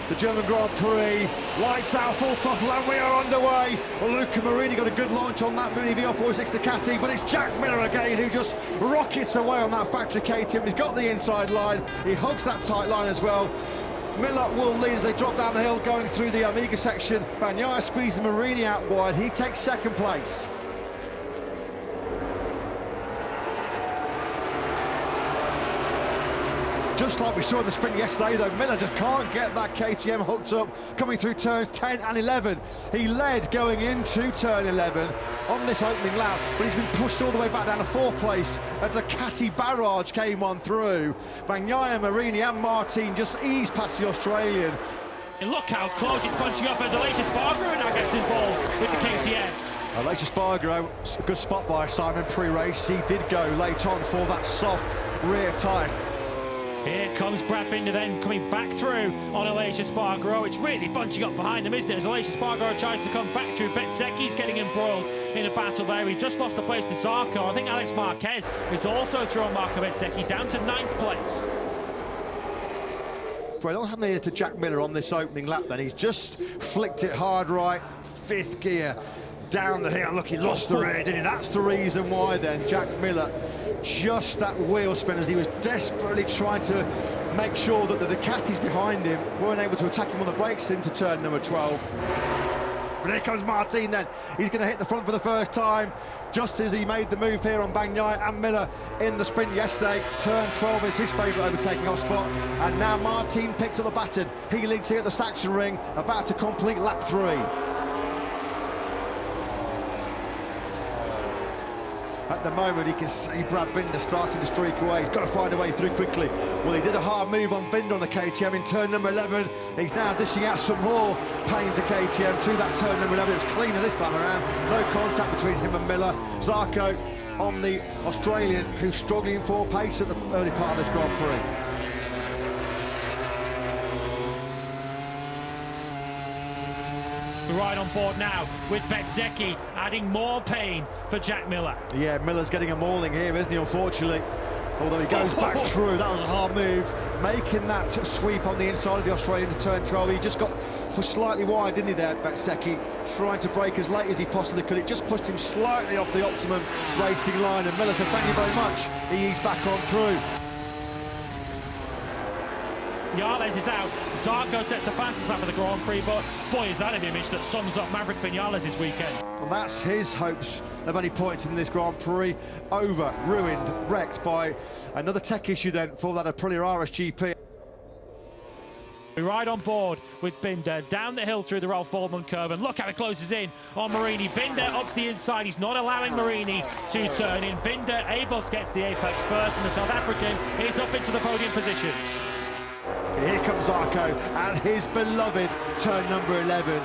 the German Grand Prix. Lights out, full throttle, and we are underway. Well, Luca Marini got a good launch on that Mini VR46 Ducati, but it's Jack Miller again who just rockets away on that factory KTM. He's got the inside line, he hugs that tight line as well. Miller will lead as they drop down the hill going through the Amiga section. Bagnaia squeezed the Marini out wide, he takes second place. Just like we saw in the sprint yesterday, though, Miller just can't get that KTM hooked up coming through turns 10 and 11. He led going into turn 11 on this opening lap, but he's been pushed all the way back down to fourth place. A Ducati barrage came on through. Bagnaia, Marini and Martin just eased past the Australian. And look how close it's punching up as Aleix Espargaro now gets involved with the KTMs. Aleix Espargaro, a good spot by Simon pre-race. He did go late on for that soft rear tyre. Here comes Brad Binder then coming back through on Aleix Espargaro. It's really bunching up behind him, isn't it? As Aleix Espargaro tries to come back through. Bezzecchi's getting embroiled in a battle there. He just lost the place to Zarco. I think Alex Marquez is also through on Marco Bezzecchi down to 9th place. Well, what happened here to Jack Miller on this opening lap then? He's just flicked it hard right, 5th gear, down the hill. Look, he lost the rear, didn't he? That's the reason why then Jack Miller, just that wheel spin as he was desperately trying to make sure that the Ducatis behind him weren't able to attack him on the brakes into turn number 12. But here comes Martin then. He's going to hit the front for the first time, just as he made the move here on Bagnaia and Miller in the sprint yesterday. Turn 12 is his favourite overtaking off spot, and now Martin picks up the baton. He leads here at the Sachsenring, about to complete lap 3. At the moment, he can see Brad Binder starting to streak away. He's got to find a way through quickly. Well, he did a hard move on Binder on the KTM in turn number 11. He's now dishing out some more pain to KTM through that turn number 11. It was cleaner this time around. No contact between him and Miller. Zarco on the Australian, who's struggling for pace at the early part of this Grand Prix. Right on board now with Bezzecchi adding more pain for Jack Miller. Yeah, Miller's getting a mauling here, isn't he, unfortunately? Although he goes back through, that was a hard move. Making that sweep on the inside of the Australian to turn 12. He just got pushed slightly wide, didn't he, there, Bezzecchi? Trying to brake as late as he possibly could. It just pushed him slightly off the optimum racing line, and Miller said, thank you very much. He eased back on through. Vinales is out. Zarco sets the fastest lap of the Grand Prix, but boy, is that an image that sums up Maverick Vinales this weekend. And that's his hopes of any points in this Grand Prix over, ruined, wrecked by another tech issue then for that Aprilia RSGP. We ride on board with Binder down the hill through the Ralph Waldman curve, and look how it closes in on Marini. Binder up to the inside, he's not allowing Marini to turn in. Binder able to get to the apex first, and the South African is up into the podium positions. Here comes Zarco and his beloved turn number 11.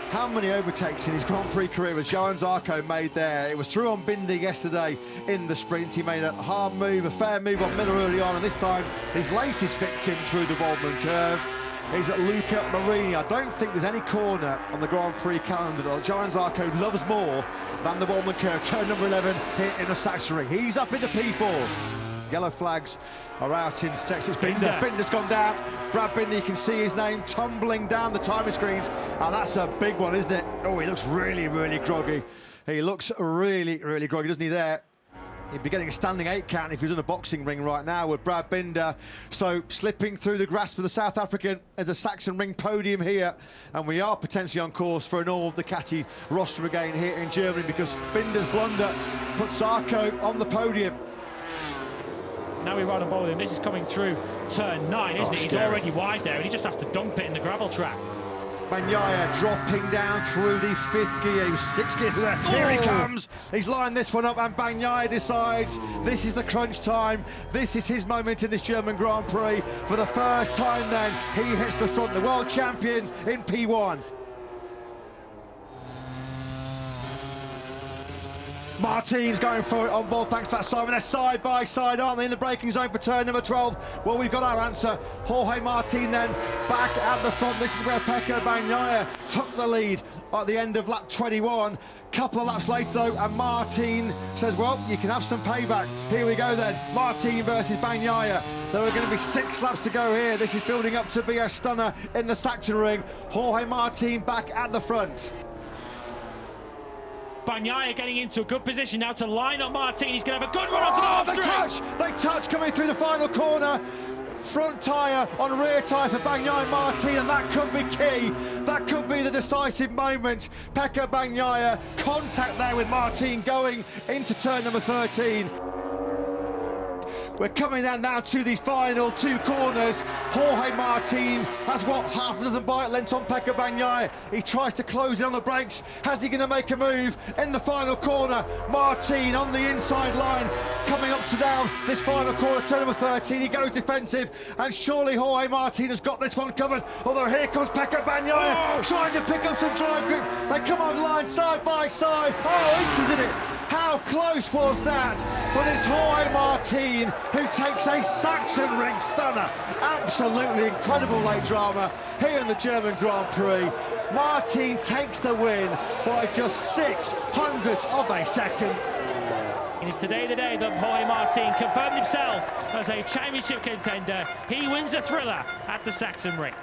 How many overtakes in his Grand Prix career has Johan Zarco made there? It was through on Binder yesterday in the sprint. He made a hard move, a fair move on Miller early on, and this time his latest victim through the Waldman curve is Luca Marini. I don't think there's any corner on the Grand Prix calendar that Johan Zarco loves more than the Waldman curve. Turn number 11 here in the Sachsenring. He's up into P4. Yellow flags are out in sets. It's Binder. Binder's gone down. Brad Binder, you can see his name tumbling down the timer screens. And that's a big one, isn't it? Oh, he looks really, really groggy. He looks really, really groggy, doesn't he, there? He'd be getting a standing 8 count if he was in a boxing ring right now with Brad Binder. So slipping through the grasp of the South African as a Sachsenring podium here. And we are potentially on course for an all Ducati rostrum again here in Germany, because Binder's blunder puts Zarco on the podium. Now we ride on board with him. This is coming through turn 9, isn't it? He's already wide there, and he just has to dump it in the gravel track. Bagnaia dropping down through the 5th gear. He was 6 gears there. Here he comes. He's lined this one up, and Bagnaia decides this is the crunch time. This is his moment in this German Grand Prix. For the first time then, he hits the front, the world champion in P1. Martin's going for it on board, thanks to that Simon. They're side by side, aren't they, in the braking zone for turn number 12? Well, we've got our answer. Jorge Martin then back at the front. This is where Pecco Bagnaia took the lead at the end of lap 21. Couple of laps later though, and Martin says, well, you can have some payback. Here we go then, Martin versus Bagnaia. There are going to be 6 laps to go here. This is building up to be a stunner in the Sachsenring. Jorge Martin back at the front. Bagnaia getting into a good position now to line up Martin. He's going to have a good run onto the home straight. They touch coming through the final corner. Front tyre on rear tyre for Bagnaia and Martin, and that could be key. That could be the decisive moment. Pecco Bagnaia, contact there with Martin going into turn number 13. We're coming down now to the final 2 corners. Jorge Martin has got half a dozen bike lengths on Pecco Bagnaia. He tries to close in on the brakes. How's he going to make a move in the final corner? Martin on the inside line, coming up to down this final corner, turn number 13. He goes defensive, and surely Jorge Martin has got this one covered. Although here comes Pecco Bagnaia trying to pick up some drive grip. They come on line side by side. Oh, inches in it. How close was that? But it's Jorge Martin who takes a Sachsenring stunner. Absolutely incredible late drama here in the German Grand Prix. Martin takes the win by just 600ths of a second. It is today the day that Jorge Martin confirmed himself as a championship contender. He wins a thriller at the Sachsenring.